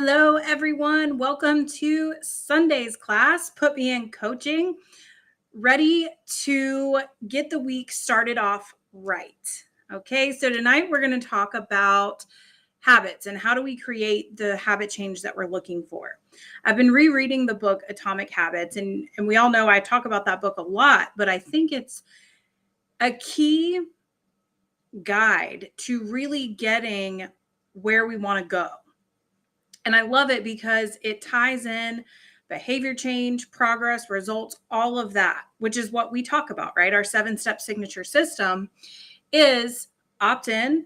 Hello, everyone. Welcome to Sunday's class, Put Me in Coaching. Ready to get the week started off right. Okay, so tonight we're going to talk about habits and how do we create the habit change that we're looking for. I've been rereading the book Atomic Habits, and we all know I talk about that book a lot, but I think it's a key guide to really getting where we want to go. And I love it because it ties in behavior change, progress, results, all of that, which is what we talk about, right? Our 7-step signature system is opt in,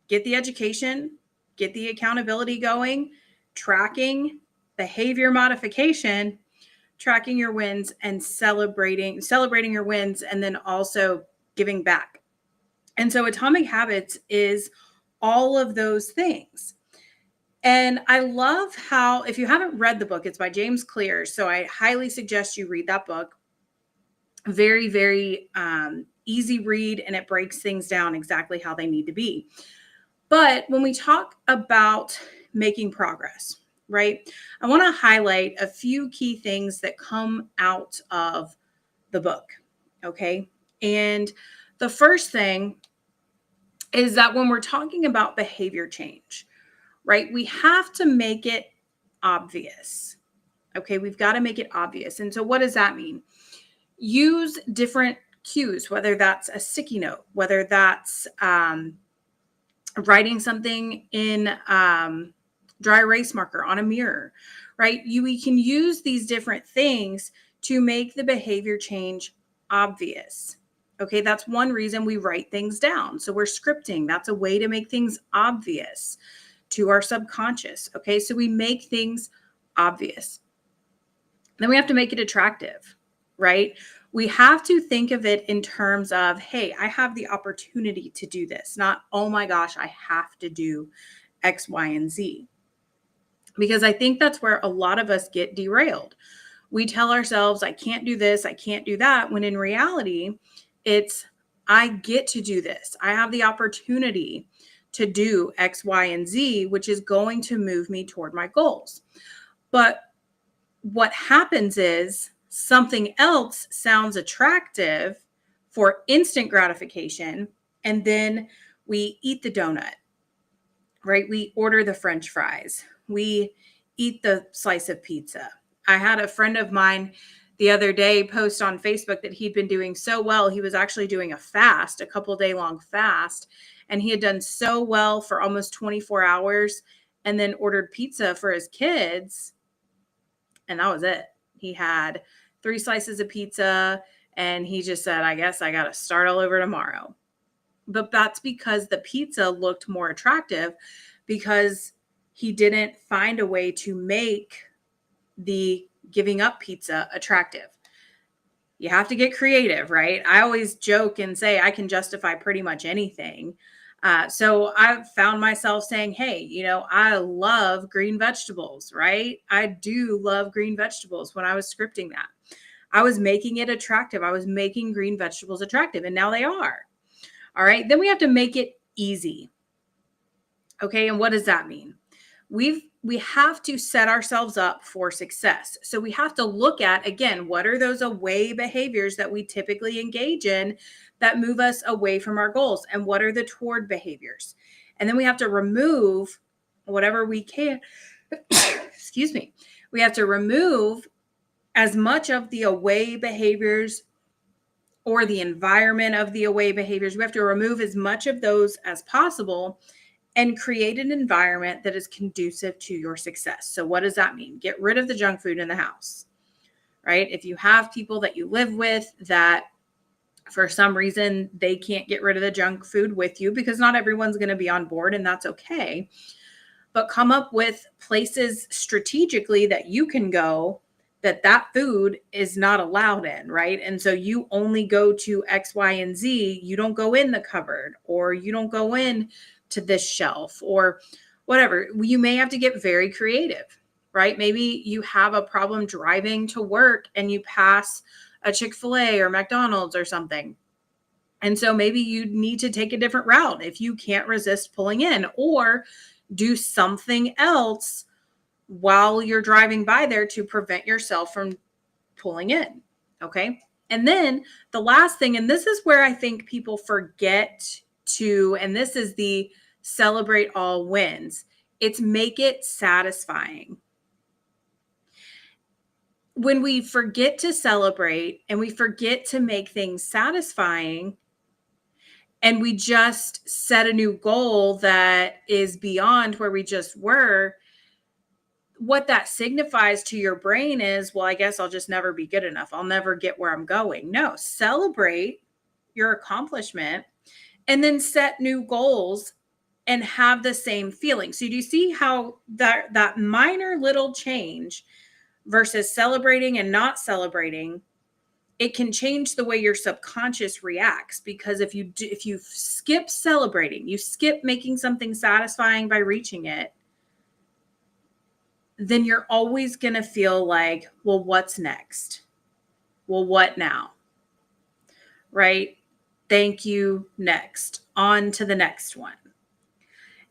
get the education, get the accountability going, tracking, behavior modification, tracking your wins, and celebrating your wins, and then also giving back. And so Atomic Habits is all of those things. And I love how, if you haven't read the book, it's by James Clear. So I highly suggest you read that book. Very, very easy read, and it breaks things down exactly how they need to be. But when we talk about making progress, right, I want to highlight a few key things that come out of the book. Okay. And the first thing is that when we're talking about behavior change, right, we have to make it obvious. Okay, we've got to make it obvious. And so what does that mean? Use different cues, whether that's a sticky note, whether that's writing something in dry erase marker on a mirror, right? We can use these different things to make the behavior change obvious. Okay, that's one reason we write things down. So we're scripting. That's a way to make things obvious to our subconscious. Okay, so we make things obvious. Then we have to make it attractive, right? We have to think of it in terms of, hey, I have the opportunity to do this, not, oh my gosh, I have to do X, Y, and Z. Because I think that's where a lot of us get derailed. We tell ourselves, I can't do this, I can't do that, when in reality, it's, I get to do this. I have the opportunity to do X, Y, and Z, which is going to move me toward my goals. But what happens is something else sounds attractive for instant gratification, and then we eat the donut, right? We order the French fries. We eat the slice of pizza. I had a friend of mine the other day post on Facebook that he'd been doing so well. He was actually doing a fast, a couple day long fast, and he had done so well for almost 24 hours and then ordered pizza for his kids. And that was it. He had 3 slices of pizza and he just said, I guess I got to start all over tomorrow. But that's because the pizza looked more attractive because he didn't find a way to make the giving up pizza attractive. You have to get creative, right? I always joke and say I can justify pretty much anything. So I've found myself saying, hey, I love green vegetables, right? I do love green vegetables. When I was scripting that, I was making it attractive. I was making green vegetables attractive, and now they are. All right. Then we have to make it easy. Okay. And what does that mean? We have to set ourselves up for success. So we have to look at, again, what are those away behaviors that we typically engage in that move us away from our goals? And what are the toward behaviors? And then we have to remove whatever we can. Excuse me. We have to remove as much of the away behaviors or the environment of the away behaviors. We have to remove as much of those as possible and create an environment that is conducive to your success. So what does that mean? Get rid of the junk food in the house, right? If you have people that you live with that for some reason they can't get rid of the junk food with you, because not everyone's going to be on board, and that's okay. But come up with places strategically that you can go that food is not allowed in, right? And so you only go to X, Y, and Z. You don't go in the cupboard, or you don't go in to this shelf, or whatever. You may have to get very creative, right? Maybe you have a problem driving to work and you pass a Chick-fil-A or McDonald's or something. And so maybe you need to take a different route if you can't resist pulling in, or do something else while you're driving by there to prevent yourself from pulling in. Okay. And then the last thing, and this is where I think people forget to, and this is the celebrate all wins, it's make it satisfying. When we forget to celebrate and we forget to make things satisfying, and we just set a new goal that is beyond where we just were, what that signifies to your brain is, well, I guess I'll just never be good enough. I'll never get where I'm going. No, celebrate your accomplishment and then set new goals and have the same feeling. So do you see how that minor little change versus celebrating and not celebrating, it can change the way your subconscious reacts? Because if you skip celebrating, you skip making something satisfying by reaching it, then you're always going to feel like, well, what's next? Well, what now? Right? Thank you. Next. On to the next one.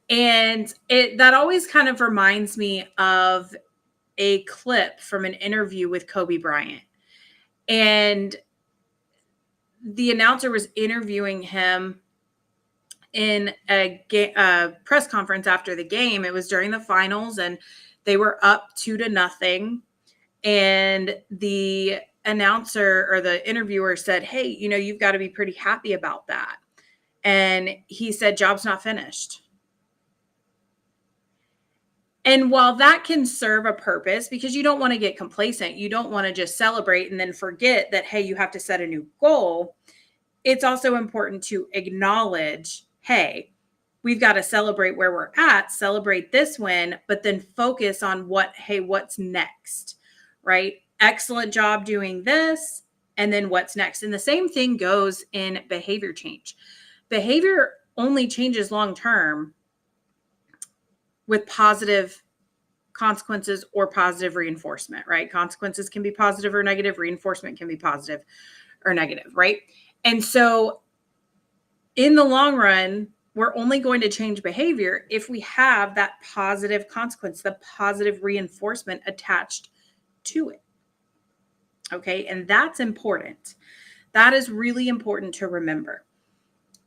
And that always kind of reminds me of a clip from an interview with Kobe Bryant. And the announcer was interviewing him in a press conference after the game. It was during the finals, and they were up 2-0. And the announcer or the interviewer said, hey, you've got to be pretty happy about that. And he said, job's not finished. And while that can serve a purpose, because you don't want to get complacent, you don't want to just celebrate and then forget that, hey, you have to set a new goal. It's also important to acknowledge, hey, we've got to celebrate where we're at, celebrate this win, but then focus on what's next, right? Excellent job doing this. And then what's next? And the same thing goes in behavior change. Behavior only changes long-term with positive consequences or positive reinforcement, right? Consequences can be positive or negative. Reinforcement can be positive or negative, right? And so in the long run, we're only going to change behavior if we have that positive consequence, the positive reinforcement attached to it. Okay. And that's important. That is really important to remember,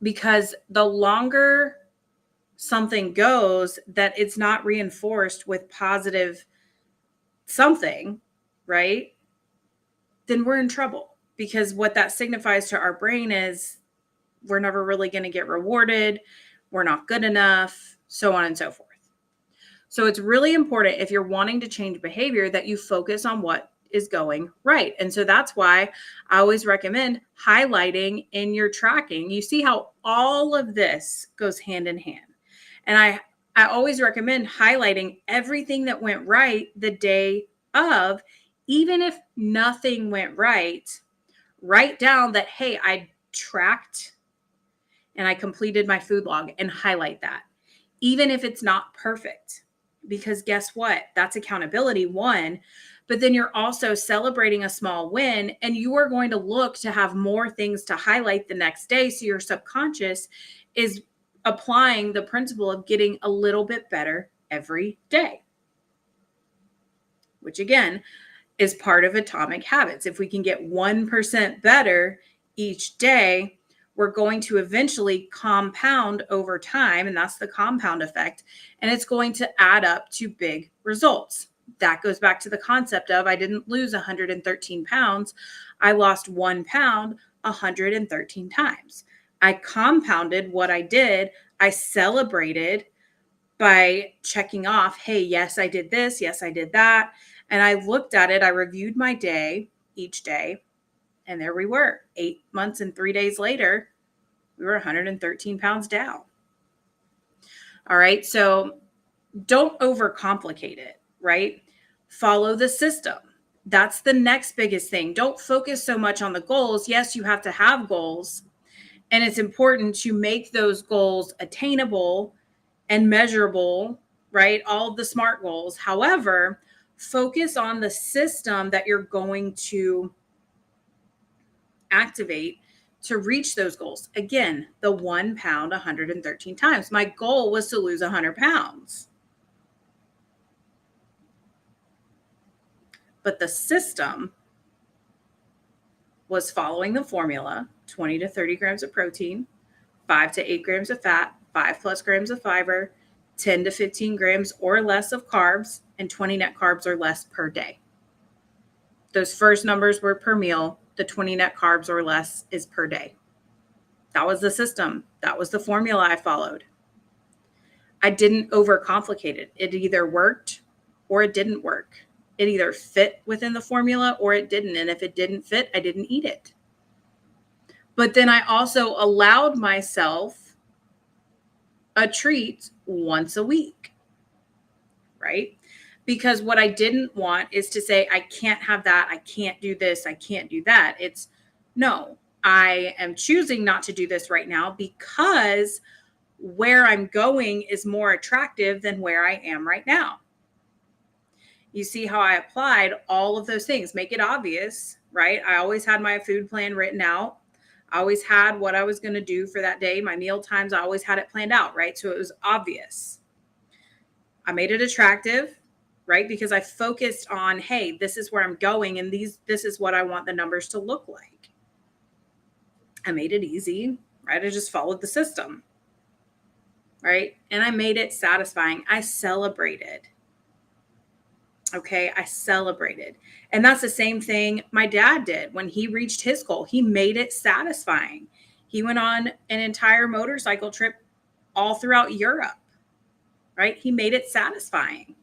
because the longer something goes that it's not reinforced with positive something, right? Then we're in trouble, because what that signifies to our brain is we're never really going to get rewarded. We're not good enough, so on and so forth. So it's really important, if you're wanting to change behavior, that you focus on what is going right. And so that's why I always recommend highlighting in your tracking. You see how all of this goes hand in hand. And I always recommend highlighting everything that went right the day of, even if nothing went right. Write down that, hey, I tracked and I completed my food log, and highlight that, even if it's not perfect. Because guess what? That's accountability, one, but then you're also celebrating a small win, and you are going to look to have more things to highlight the next day. So your subconscious is applying the principle of getting a little bit better every day, which again is part of atomic habits. If we can get 1% better each day, we're going to eventually compound over time, and that's the compound effect, and it's going to add up to big results. That goes back to the concept of, I didn't lose 113 pounds. I lost 1 pound 113 times. I compounded what I did. I celebrated by checking off, hey, yes, I did this. Yes, I did that. And I looked at it. I reviewed my day each day. And there we were. 8 months and 3 days later, we were 113 pounds down. All right. So don't overcomplicate it, right? Follow the system. That's the next biggest thing. Don't focus so much on the goals. Yes, you have to have goals, and it's important to make those goals attainable and measurable, right? All of the SMART goals. However, focus on the system that you're going to activate to reach those goals. Again, the 1 pound 113 times. My goal was to lose 100 pounds. but the system was following the formula: 20 to 30 grams of protein, 5 to 8 grams of fat, 5 plus grams of fiber, 10 to 15 grams or less of carbs, and 20 net carbs or less per day. Those first numbers were per meal. The 20 net carbs or less is per day. That was the system. That was the formula I followed. I didn't overcomplicate it. It either worked or it didn't work. It either fit within the formula or it didn't. And if it didn't fit, I didn't eat it. But then I also allowed myself a treat once a week, right? Because what I didn't want is to say, I can't have that. I can't do this. I can't do that. It's no, I am choosing not to do this right now because where I'm going is more attractive than where I am right now. You see how I applied all of those things, make it obvious, right? I always had my food plan written out. I always had what I was going to do for that day. My meal times, I always had it planned out, right? So it was obvious. I made it attractive, right? Because I focused on, hey, this is where I'm going and this is what I want the numbers to look like. I made it easy, right? I just followed the system, right? And I made it satisfying. I celebrated. Okay, I celebrated. And that's the same thing my dad did when he reached his goal. He made it satisfying. He went on an entire motorcycle trip all throughout Europe, right? He made it satisfying.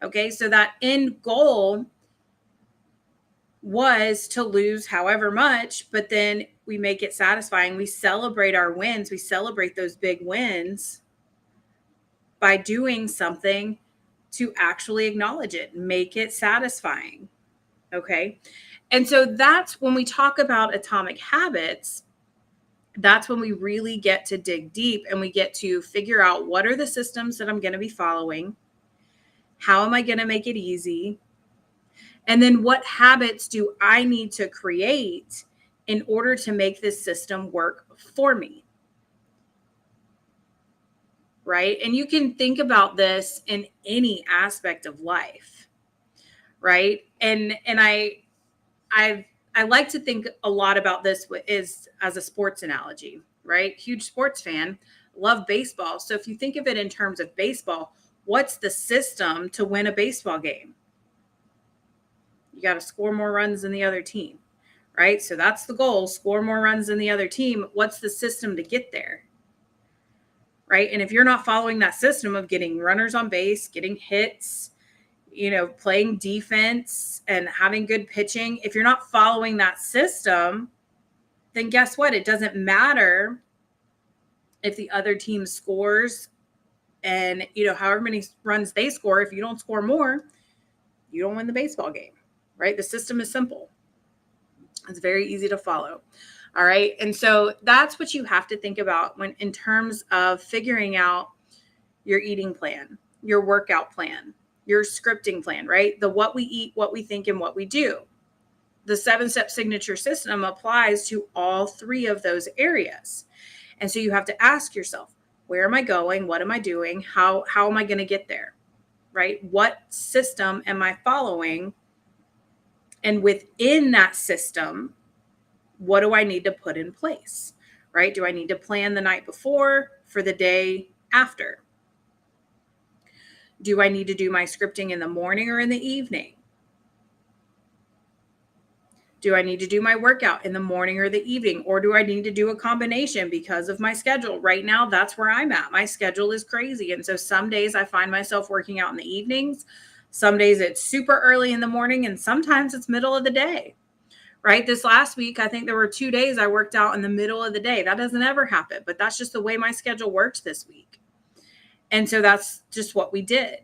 Okay, so that end goal was to lose however much, but then we make it satisfying. We celebrate our wins. We celebrate those big wins by doing something to actually acknowledge it, make it satisfying. Okay. And so that's when we talk about atomic habits, that's when we really get to dig deep and we get to figure out what are the systems that I'm going to be following? How am I going to make it easy? And then what habits do I need to create in order to make this system work for me? Right? And you can think about this in any aspect of life, right? And I like to think a lot about this is as a sports analogy, right? Huge sports fan, love baseball. So if you think of it in terms of baseball, what's the system to win a baseball game? You got to score more runs than the other team, right? So that's the goal, score more runs than the other team. What's the system to get there? Right? And if you're not following that system of getting runners on base, getting hits, playing defense and having good pitching, if you're not following that system, then guess what? It doesn't matter if the other team scores and, however many runs they score. If you don't score more, you don't win the baseball game, right? The system is simple. It's very easy to follow. All right. And so that's what you have to think about when in terms of figuring out your eating plan, your workout plan, your scripting plan, right? The what we eat, what we think, and what we do. The 7-step signature system applies to all three of those areas. And so you have to ask yourself, where am I going? What am I doing? How am I going to get there? Right? What system am I following? And within that system, what do I need to put in place? Right? Do I need to plan the night before for the day after? Do I need to do my scripting in the morning or in the evening? Do I need to do my workout in the morning or the evening? Or do I need to do a combination because of my schedule? Right now, that's where I'm at. My schedule is crazy. And so some days I find myself working out in the evenings. Some days it's super early in the morning and sometimes it's middle of the day, right? This last week, I think there were 2 days I worked out in the middle of the day. That doesn't ever happen, but that's just the way my schedule works this week. And so that's just what we did.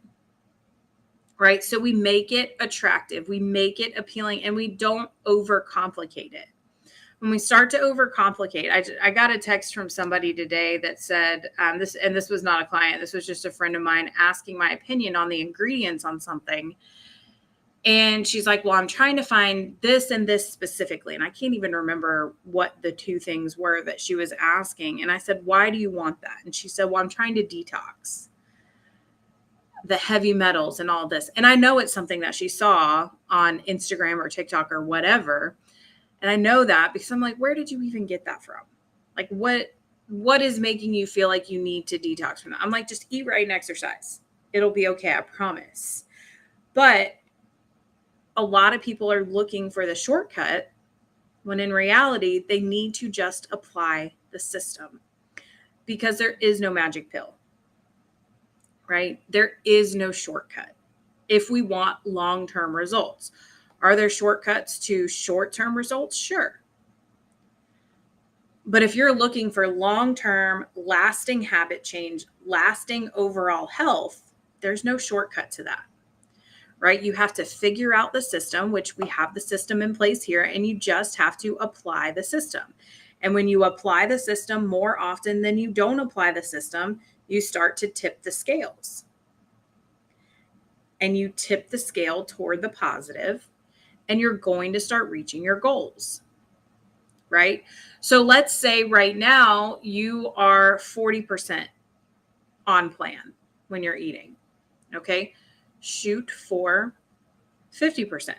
Right? So we make it attractive, we make it appealing, and we don't overcomplicate it. When we start to overcomplicate, I got a text from somebody today that said, this was not a client, this was just a friend of mine asking my opinion on the ingredients on something. And she's like, well, I'm trying to find this and this specifically. And I can't even remember what the two things were that she was asking. And I said, why do you want that? And she said, well, I'm trying to detox. the heavy metals and all this. And I know it's something that she saw on Instagram or TikTok or whatever. And I know that because I'm like, where did you even get that from? Like, what is making you feel like you need to detox from that? I'm like, just eat right and exercise. It'll be okay, I promise. But a lot of people are looking for the shortcut when in reality, they need to just apply the system because there is no magic pill, right? There is no shortcut if we want long-term results. Are there shortcuts to short-term results? Sure. But if you're looking for long-term, lasting habit change, lasting overall health, there's no shortcut to that, right? You have to figure out the system, which we have the system in place here, and you just have to apply the system. And when you apply the system more often than you don't apply the system, you start to tip the scales. And you tip the scale toward the positive, and you're going to start reaching your goals. Right? So let's say right now you are 40% on plan when you're eating. Okay? Shoot for 50%.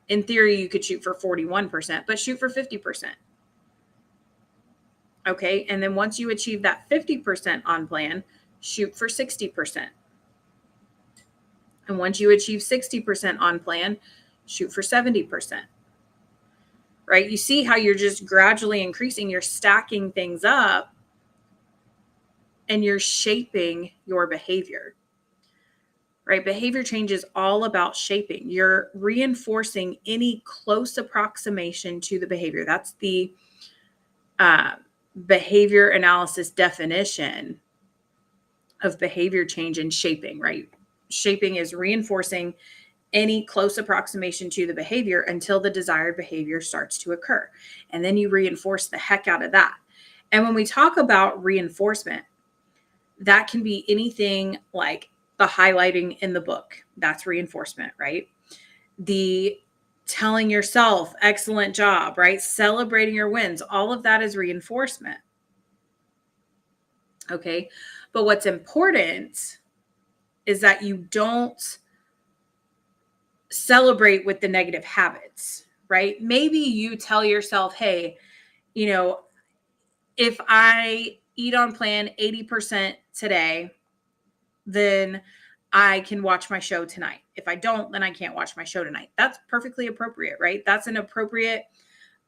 In theory, you could shoot for 41%, but shoot for 50%. Okay? And then once you achieve that 50% on plan, shoot for 60%. And once you achieve 60% on plan, shoot for 70%. Right? You see how you're just gradually increasing, you're stacking things up and you're shaping your behavior. Right? Behavior change is all about shaping. You're reinforcing any close approximation to the behavior. That's the behavior analysis definition of behavior change and shaping, right? Shaping is reinforcing any close approximation to the behavior until the desired behavior starts to occur. And then you reinforce the heck out of that. And when we talk about reinforcement, that can be anything like the highlighting in the book. That's reinforcement, right? The telling yourself, excellent job, right? Celebrating your wins. All of that is reinforcement. Okay. But what's important is that you don't celebrate with the negative habits, right? Maybe you tell yourself, hey, if I eat on plan 80% today, then I can watch my show tonight. If I don't, then I can't watch my show tonight. That's perfectly appropriate, right? That's an appropriate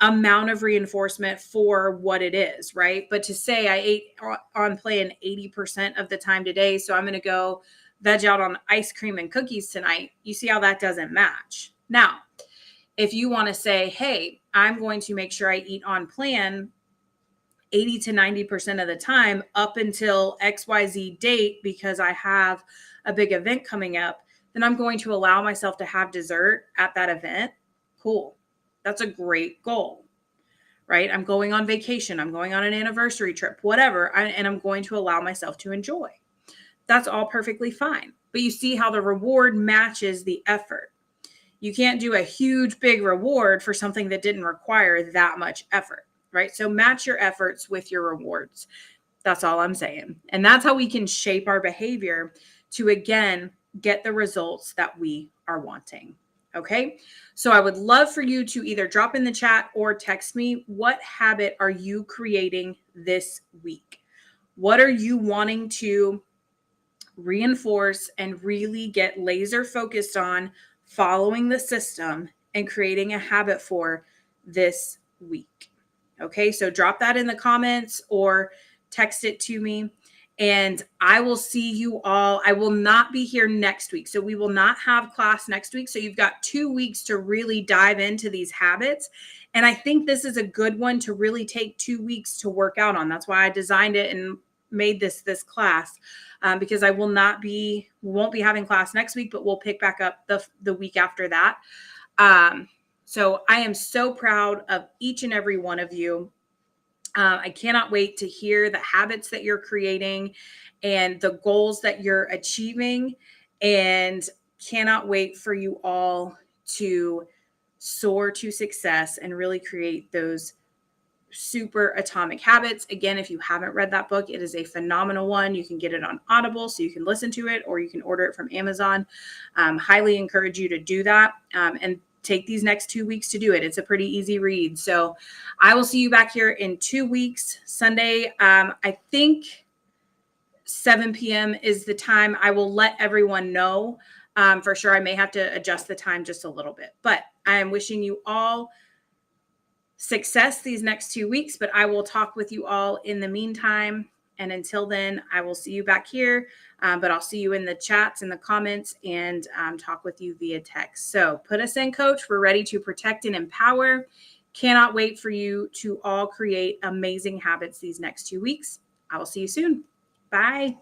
amount of reinforcement for what it is, right? But to say I ate on plan 80% of the time today, so I'm going to go veg out on ice cream and cookies tonight, you see how that doesn't match. Now, if you want to say, hey, I'm going to make sure I eat on plan 80 to 90% of the time up until XYZ date because I have a big event coming up, then I'm going to allow myself to have dessert at that event. Cool. That's a great goal, right? I'm going on vacation. I'm going on an anniversary trip, whatever. And I'm going to allow myself to enjoy. That's all perfectly fine. But you see how the reward matches the effort. You can't do a huge, big reward for something that didn't require that much effort, right? So match your efforts with your rewards. That's all I'm saying. And that's how we can shape our behavior to, again, get the results that we are wanting. Okay. So I would love for you to either drop in the chat or text me. What habit are you creating this week? What are you wanting to reinforce and really get laser focused on following the system and creating a habit for this week? Okay. So drop that in the comments or text it to me. And I will see you all. I will not be here next week. So we will not have class next week. So you've got 2 weeks to really dive into these habits. And I think this is a good one to really take 2 weeks to work out on. That's why I designed it and made this class because I won't be having class next week, but we'll pick back up the week after that. So I am so proud of each and every one of you. I cannot wait to hear the habits that you're creating and the goals that you're achieving, and cannot wait for you all to soar to success and really create those Super Atomic Habits. Again, if you haven't read that book, it is a phenomenal one. You can get it on Audible, so you can listen to it, or you can order it from Amazon. Highly encourage you to do that, and take these next 2 weeks to do it. It's a pretty easy read. So I will see you back here in 2 weeks, Sunday. I think 7 p.m. is the time. I will let everyone know for sure. I may have to adjust the time just a little bit, but I am wishing you all success these next 2 weeks, but I will talk with you all in the meantime. And until then, I will see you back here, but I'll see you in the chats and the comments, and talk with you via text. So put us in, coach. We're ready to protect and empower. Cannot wait for you to all create amazing habits these next 2 weeks. I will see you soon. Bye.